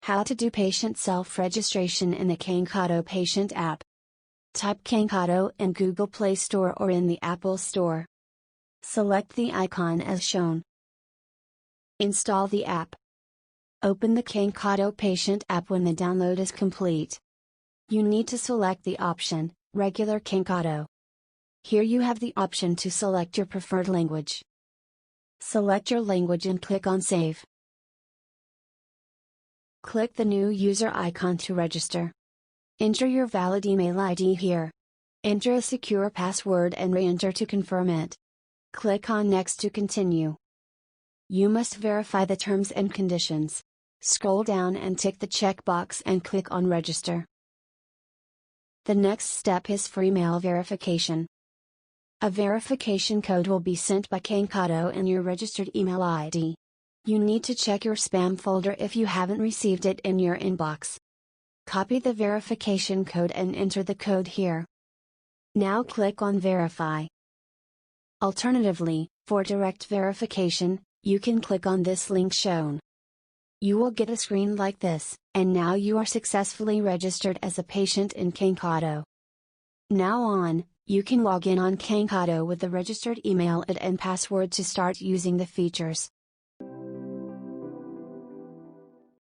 How to do patient self-registration in the Cankado patient app. Type Cankado in Google Play Store or in the Apple Store. Select the icon as shown. Install the app. Open the Cankado patient app when the download is complete. You need to select the option, Regular Cankado. Here you have the option to select your preferred language. Select your language and click on Save. Click the new user icon to register. Enter your valid email ID here. Enter a secure password and re-enter to confirm it. Click on Next to continue. You must verify the terms and conditions. Scroll down and tick the checkbox and click on Register. The next step is for email verification. A verification code will be sent by Cankado in your registered email ID. You need to check your spam folder if you haven't received it in your inbox. Copy the verification code and enter the code here. Now click on Verify. Alternatively, for direct verification, you can click on this link shown. You will get a screen like this, and now you are successfully registered as a patient in Cankado. Now on, you can log in on Cankado with the registered email and password to start using the features.